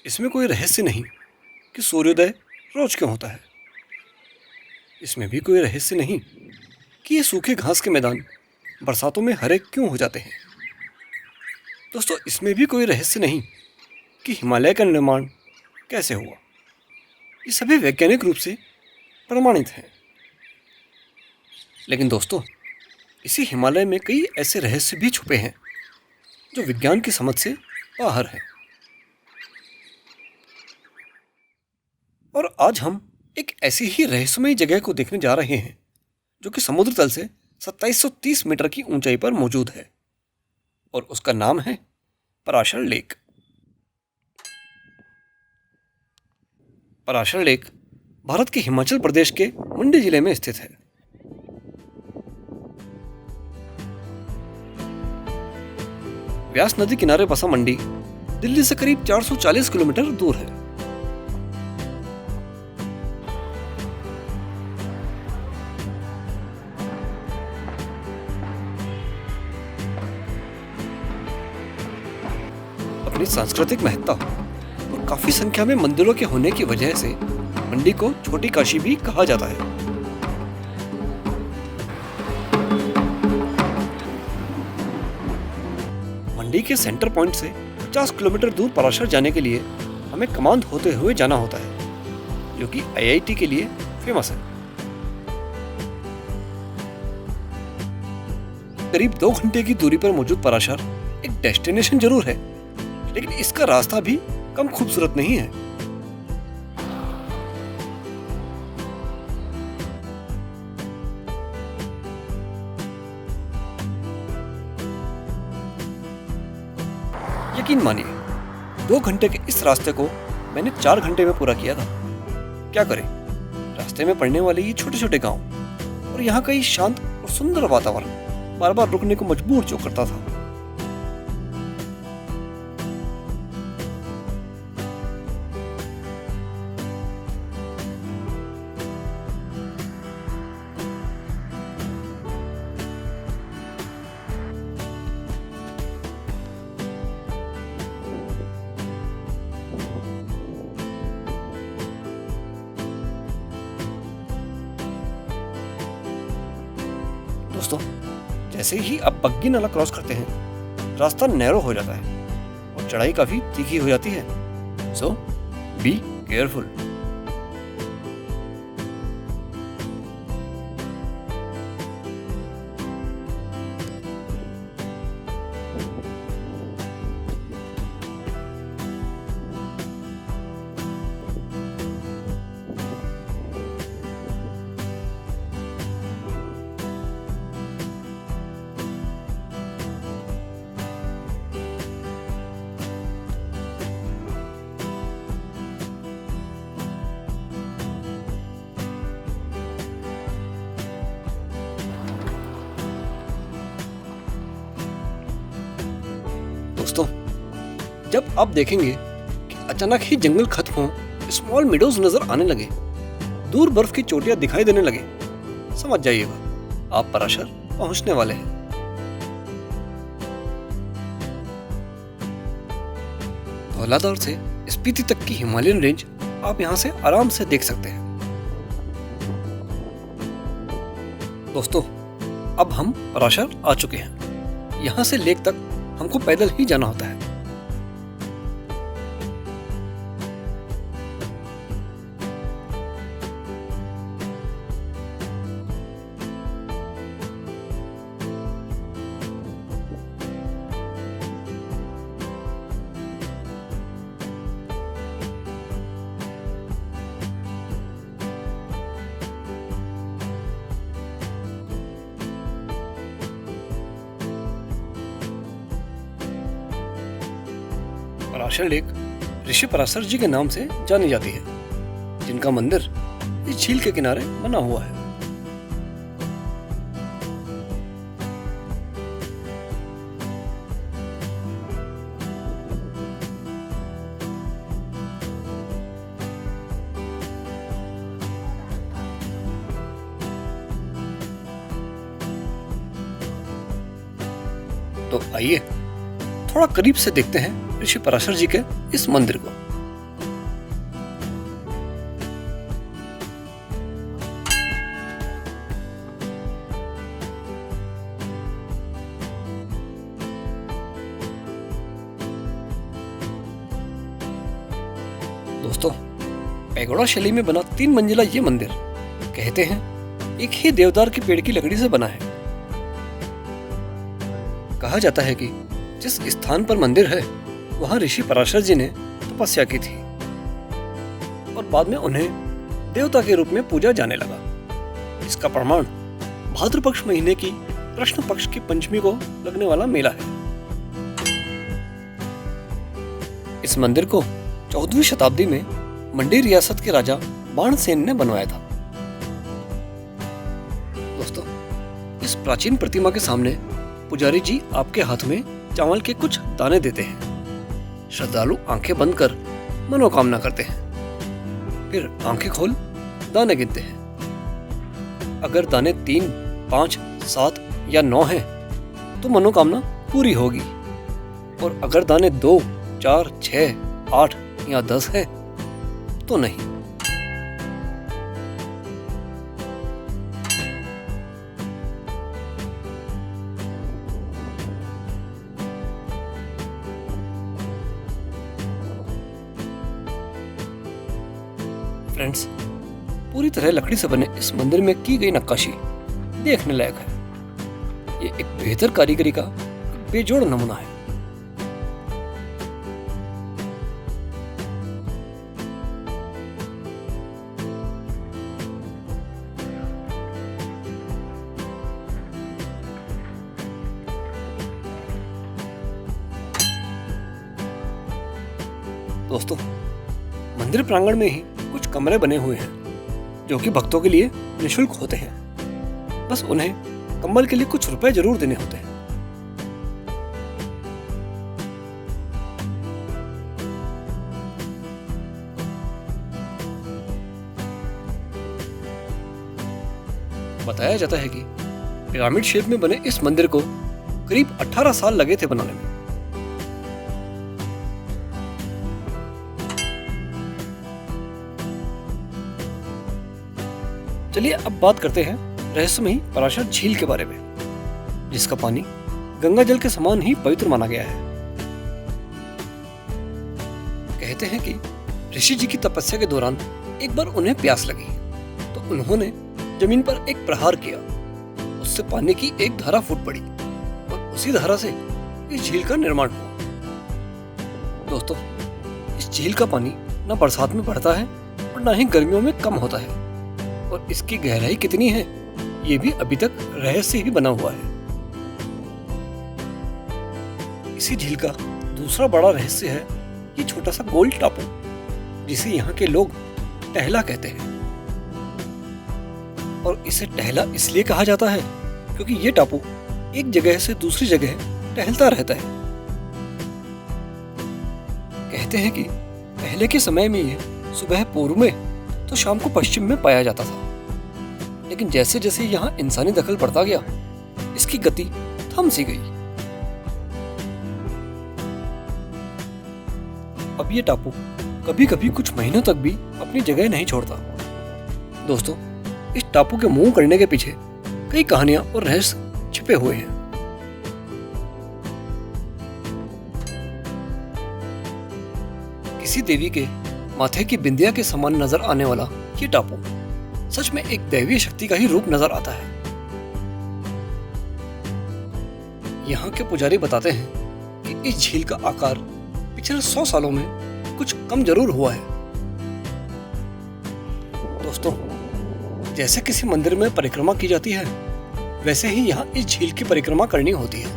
इसमें कोई रहस्य नहीं कि सूर्योदय रोज क्यों होता है। इसमें भी कोई रहस्य नहीं कि ये सूखे घास के मैदान बरसातों में हरे क्यों हो जाते हैं। दोस्तों, इसमें भी कोई रहस्य नहीं कि हिमालय का निर्माण कैसे हुआ। ये सभी वैज्ञानिक रूप से प्रमाणित हैं। लेकिन दोस्तों, इसी हिमालय में कई ऐसे रहस्य भी छुपे हैं जो विज्ञान की समझ से बाहर हैं। और आज हम एक ऐसी ही रहस्यमयी जगह को देखने जा रहे हैं जो कि समुद्र तल से 2730 मीटर की ऊंचाई पर मौजूद है, और उसका नाम है पराशर लेक। पराशर लेक भारत के हिमाचल प्रदेश के मंडी जिले में स्थित है। व्यास नदी किनारे बसा मंडी दिल्ली से करीब 440 किलोमीटर दूर है। अपनी सांस्कृतिक महत्ता और काफी संख्या में मंदिरों के होने की वजह से मंडी को छोटी काशी भी कहा जाता है। मंडी के सेंटर पॉइंट से 50 किलोमीटर दूर पराशर जाने के लिए हमें कमांद होते हुए जाना होता है, जो कि आईआईटी के लिए फेमस है। करीब 2 घंटे की दूरी पर मौजूद पराशर एक डेस्टिनेशन जरूर है, लेकिन इसका रास्ता भी कम खूबसूरत नहीं है। यकीन मानिए, 2 घंटे के इस रास्ते को मैंने 4 घंटे में पूरा किया था। क्या करें, रास्ते में पड़ने वाले ये छोटे छोटे गांव और यहाँ का ये शांत और सुंदर वातावरण बार बार रुकने को मजबूर जो करता था। दोस्तों, जैसे ही आप बग्गी नाला क्रॉस करते हैं, रास्ता नैरो हो जाता है और चढ़ाई काफी तीखी हो जाती है। सो बी केयरफुल। दोस्तों, जब आप देखेंगे कि अचानक ही जंगल खत्म हो, स्मॉल मीडोज नजर आने लगे, दूर बर्फ की चोटियां दिखाई देने लगे, समझ जाइएगा आप पराशर पहुंचने वाले हैं। धौलाधार से स्पीति तक की हिमालयन रेंज आप यहां से आराम से देख सकते हैं। दोस्तों, अब हम पराशर आ चुके हैं। यहां से लेक तक हमको पैदल ही जाना होता है। पराशर लेक ऋषि पराशर जी के नाम से जानी जाती है, जिनका मंदिर इस झील के किनारे बना हुआ है। तो आइए थोड़ा करीब से देखते हैं ऋषि पराशर जी के इस मंदिर को। दोस्तों, पैगोडा शैली में बना 3 मंजिला ये मंदिर कहते हैं एक ही देवदार के पेड़ की लकड़ी से बना है। कहा जाता है कि जिस स्थान पर मंदिर है वहां ऋषि पराशर जी ने तपस्या की थी और बाद में उन्हें देवता के रूप में पूजा जाने लगा। इसका प्रमाण भाद्र पक्ष महीने की कृष्ण पक्ष की पंचमी को लगने वाला मेला है। इस मंदिर को 14वीं शताब्दी में मंडी रियासत के राजा बाणसेन ने बनवाया था। दोस्तों, इस प्राचीन प्रतिमा के सामने पुजारी जी आपके हाथ में चावल के कुछ दाने देते हैं। श्रद्धालु आंखें बंद कर मनोकामना करते हैं, फिर आंखें खोल दाने गिनते हैं। अगर दाने 3, 5, 7 या 9 हैं तो मनोकामना पूरी होगी, और अगर दाने 2, 4, 6, 8 या 10 हैं तो नहीं। फ्रेंड्स, पूरी तरह लकड़ी से बने इस मंदिर में की गई नक्काशी देखने लायक है। ये एक बेहतर कारीगरी का बेजोड़ नमूना है। दोस्तों, मंदिर प्रांगण में ही कुछ कमरे बने हुए हैं जो कि भक्तों के लिए निःशुल्क होते हैं। बस उन्हें कंबल के लिए कुछ रुपए जरूर देने होते हैं। बताया जाता है कि पिरामिड शेप में बने इस मंदिर को करीब 18 साल लगे थे बनाने में। चलिए अब बात करते हैं रहस्यमयी पराशर झील के बारे में, जिसका पानी गंगा जल के समान ही पवित्र माना गया है। कहते हैं कि ऋषि जी की तपस्या के दौरान एक बार उन्हें प्यास लगी तो उन्होंने जमीन पर एक प्रहार किया। उससे पानी की एक धारा फूट पड़ी और उसी धारा से इस झील का निर्माण हुआ। दोस्तों, इस झील का पानी न बरसात में बढ़ता है और न ही गर्मियों में कम होता है, और इसकी गहराई कितनी है ये भी अभी तक रहस्य ही बना हुआ है। इसी झील का दूसरा बड़ा रहस्य है ये छोटा सा गोल टापू, जिसे यहाँ के लोग टहला कहते हैं। और इसे टहला इसलिए कहा जाता है क्योंकि ये टापू एक जगह से दूसरी जगह टहलता रहता है। कहते हैं कि पहले के समय में ये सुबह पूर्व में तो शाम को पश्चिम में पाया जाता था, लेकिन जैसे जैसे यहाँ इंसानी दखल बढ़ता गया इसकी गति थम सी गई। अब ये टापू कभी कभी कुछ महीनों तक भी अपनी जगह नहीं छोड़ता। दोस्तों, इस टापू के मूव करने के पीछे कई कहानियां और रहस्य छिपे हुए हैं। किसी देवी के माथे की बिंदिया के समान नजर आने वाला ये टापू सच में एक दैवीय शक्ति का ही रूप नजर आता है। यहाँ के पुजारी बताते हैं कि इस झील का आकार पिछले 100 सालों में कुछ कम जरूर हुआ है। दोस्तों, जैसे किसी मंदिर में परिक्रमा की जाती है वैसे ही यहाँ इस झील की परिक्रमा करनी होती है,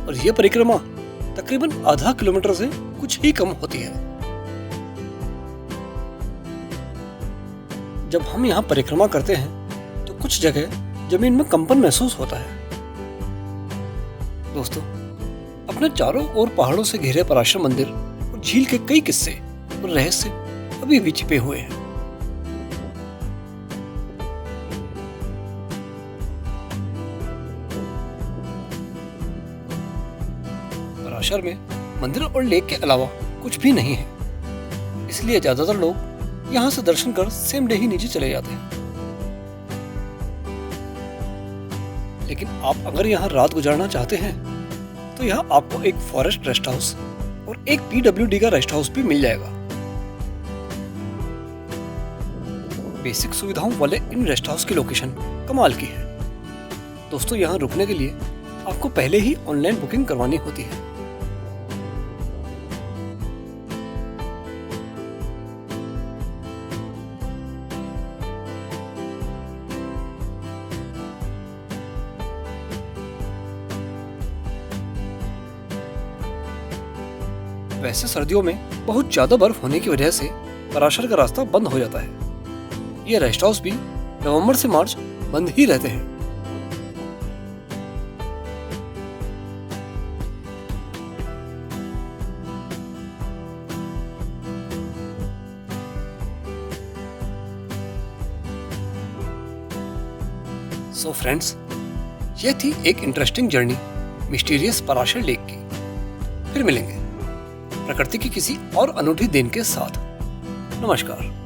और यह परिक्रमा तकरीबन आधा किलोमीटर से कुछ ही कम होती है। जब हम यहाँ परिक्रमा करते हैं तो कुछ जगह जमीन में कंपन महसूस होता है। दोस्तों, अपने चारों ओर पहाड़ों से घिरे पराशर मंदिर और झील के कई किस्से और रहस्य अभी भी छिपे हुए हैं। पराशर में मंदिर और लेक के अलावा कुछ भी नहीं है, इसलिए ज्यादातर लोग यहाँ से दर्शन कर सेम डे ही नीचे चले जाते हैं। लेकिन आप अगर यहाँ रात गुजारना चाहते हैं तो यहाँ आपको एक फॉरेस्ट रेस्ट हाउस और एक PWD का रेस्ट हाउस भी मिल जाएगा। बेसिक सुविधाओं वाले इन रेस्ट हाउस की लोकेशन कमाल की है। दोस्तों, यहाँ रुकने के लिए आपको पहले ही ऑनलाइन बुकिंग करवानी होती है। वैसे सर्दियों में बहुत ज्यादा बर्फ होने की वजह से पराशर का रास्ता बंद हो जाता है। ये रेस्ट हाउस भी नवंबर से मार्च बंद ही रहते हैं। सो फ्रेंड्स, ये थी एक interesting journey mysterious Parashar lake की। फिर मिलेंगे प्रकृति की किसी और अनूठी देन के साथ। नमस्कार।